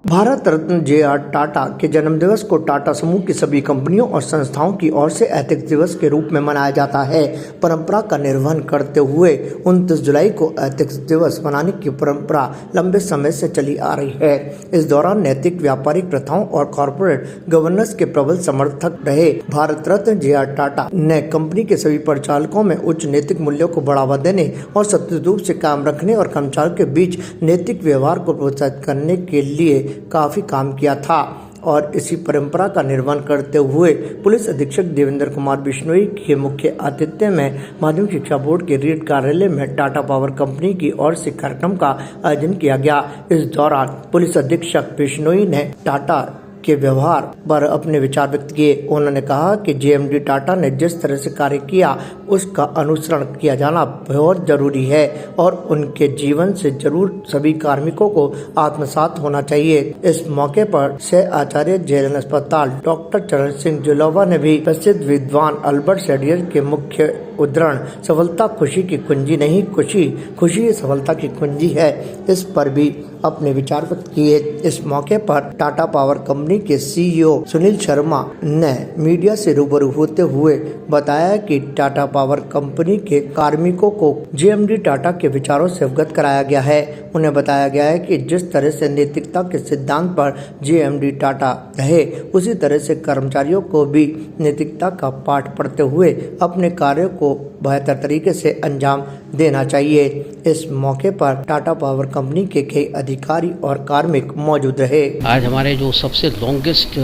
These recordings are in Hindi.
भारत रत्न जे.आर. टाटा के जन्मदिवस को टाटा समूह की सभी कंपनियों और संस्थाओं की ओर से एथिक्स दिवस के रूप में मनाया जाता है। परंपरा का निर्वहन करते हुए 29 जुलाई को एथिक्स दिवस मनाने की परंपरा लंबे समय से चली आ रही है। इस दौरान नैतिक व्यापारिक प्रथाओं और कॉरपोरेट गवर्नेंस के प्रबल समर्थक रहे भारत रत्न जे.आर. टाटा ने कंपनी के सभी परिचालकों में उच्च नैतिक मूल्यों को बढ़ावा देने और सतत रूप से कायम रखने और कर्मचारियों के बीच नैतिक व्यवहार को प्रोत्साहित करने के लिए काफी काम किया था। और इसी परंपरा का निर्वहन करते हुए पुलिस अधीक्षक देवेंद्र कुमार बिश्नोई के मुख्य आतिथ्य में माध्यमिक शिक्षा बोर्ड के रीड कार्यालय में टाटा पावर कंपनी की ओर से कार्यक्रम का आयोजन किया गया। इस दौरान पुलिस अधीक्षक बिश्नोई ने टाटा के व्यवहार पर अपने विचार व्यक्त किए। उन्होंने कहा कि जेएमडी टाटा ने जिस तरह से कार्य किया उसका अनुसरण किया जाना बहुत जरूरी है और उनके जीवन से जरूर सभी कार्मिकों को आत्मसात होना चाहिए। इस मौके पर सह आचार्य जेएलएन अस्पताल डॉक्टर चरण सिंह जुलोवा ने भी प्रसिद्ध विद्वान अल्बर्ट शेडियर के मुख्य उद्धरण सफलता खुशी की कुंजी नहीं, खुशी सफलता की कुंजी है, इस पर भी अपने विचार व्यक्त किए। इस मौके पर टाटा पावर कंपनी के सीईओ सुनील शर्मा ने मीडिया से रूबरू होते हुए बताया कि टाटा पावर कंपनी के कार्मिकों को जेएमडी टाटा के विचारों से अवगत कराया गया है। उन्हें बताया गया है कि जिस तरह से नैतिकता के सिद्धांत पर जेएमडी टाटा रहे उसी तरह से कर्मचारियों को भी नैतिकता का पाठ पढ़ते हुए अपने कार्यों को बेहतर तरीके से अंजाम देना चाहिए। इस मौके पर टाटा पावर कंपनी के कई अधिकारी और कार्मिक मौजूद रहे। आज हमारे जो सबसे लॉन्गेस्ट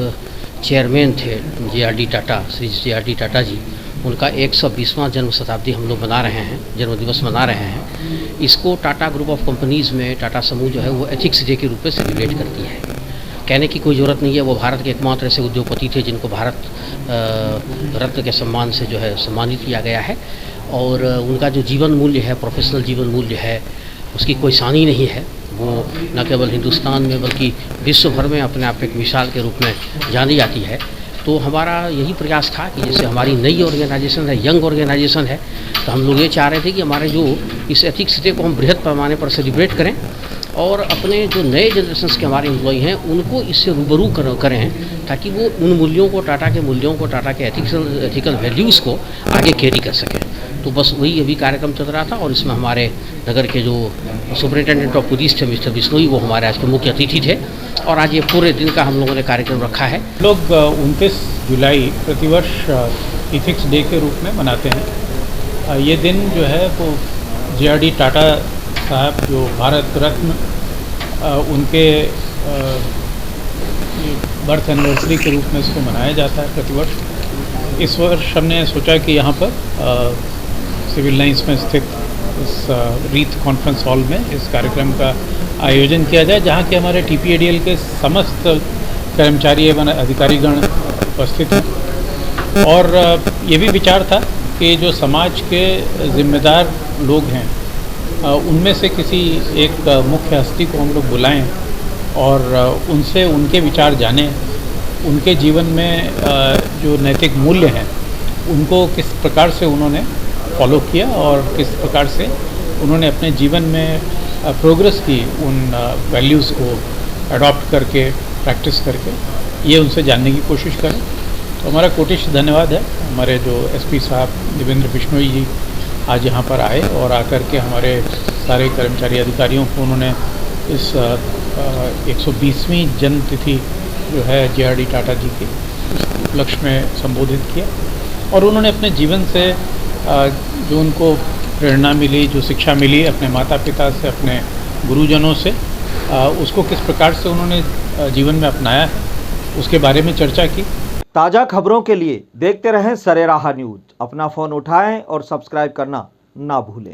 चेयरमैन थे जे.आर.डी. टाटा, श्री जे.आर.डी. टाटा जी, उनका 120वां जन्म शताब्दी हम लोग मना रहे हैं, जन्मदिवस मना रहे हैं। इसको टाटा ग्रुप ऑफ कंपनीज़ में टाटा समूह जो है वो एथिक्स डे के रूप में सेलिब्रेट करती है। कहने की कोई ज़रूरत नहीं है, वो भारत के एकमात्र ऐसे उद्योगपति थे जिनको भारत रत्न के सम्मान से जो है सम्मानित किया गया है और उनका जो जीवन मूल्य है, प्रोफेशनल जीवन मूल्य है, उसकी कोई सानी नहीं है। वो न केवल हिंदुस्तान में बल्कि विश्व भर में अपने आप एक मिसाल के रूप में जानी जाती है। तो हमारा यही प्रयास था कि जैसे हमारी नई ऑर्गेनाइजेशन है, यंग ऑर्गेनाइजेशन है, तो हम लोग ये चाह रहे थे कि हमारे जो इस एथिक्स डे को हम बृहद पैमाने पर सेलिब्रेट करें और अपने जो नए जनरेशन के हमारे एम्प्लॉय हैं उनको इससे रूबरू करें ताकि वो उन मूल्यों को, टाटा के मूल्यों को, टाटा के एथिकल वैल्यूज़ को आगे कैरी कर सकें। तो बस वही अभी कार्यक्रम चल रहा था और इसमें हमारे नगर के जो सुपरिटेंडेंट ऑफ पुलिस थे मिस्टर बिश्नोई, वो हमारे आज के मुख्य अतिथि थे और आज ये पूरे दिन का हम लोगों ने कार्यक्रम रखा है। लोग 29 जुलाई प्रतिवर्ष एथिक्स डे के रूप में मनाते हैं। ये दिन जो है वो जे.आर.डी. टाटा साहब जो भारत रत्न उनके बर्थ एनिवर्सरी के रूप में इसको मनाया जाता है प्रतिवर्ष। इस वर्ष हमने सोचा कि यहाँ पर सिविल लाइंस में स्थित इस रीत कॉन्फ्रेंस हॉल में इस कार्यक्रम का आयोजन किया जाए, जहाँ के हमारे टीपीएडीएल के समस्त कर्मचारी एवं अधिकारीगण उपस्थित हैं। और ये भी विचार था कि जो समाज के जिम्मेदार लोग हैं उनमें से किसी एक मुख्य हस्ती को हम लोग बुलाएं और उनसे उनके विचार जानें, उनके जीवन में जो नैतिक मूल्य हैं उनको किस प्रकार से उन्होंने फॉलो किया और किस प्रकार से उन्होंने अपने जीवन में प्रोग्रेस की, उन वैल्यूज़ को अडॉप्ट करके, प्रैक्टिस करके, ये उनसे जानने की कोशिश करें। तो हमारा कोटिश धन्यवाद है हमारे जो एसपी साहब देवेंद्र बिश्नोई जी आज यहाँ पर आए और आकर के हमारे सारे कर्मचारी अधिकारियों को उन्होंने इस 120वीं जन्म तिथि जो है जे.आर.डी. टाटा जी की उपलक्ष्य में संबोधित किया और उन्होंने अपने जीवन से जो उनको प्रेरणा मिली, जो शिक्षा मिली अपने माता पिता से, अपने गुरुजनों से, उसको किस प्रकार से उन्होंने जीवन में अपनाया है उसके बारे में चर्चा की। ताज़ा खबरों के लिए देखते रहें सरेराह न्यूज़। अपना फ़ोन उठाएं और सब्सक्राइब करना ना भूलें।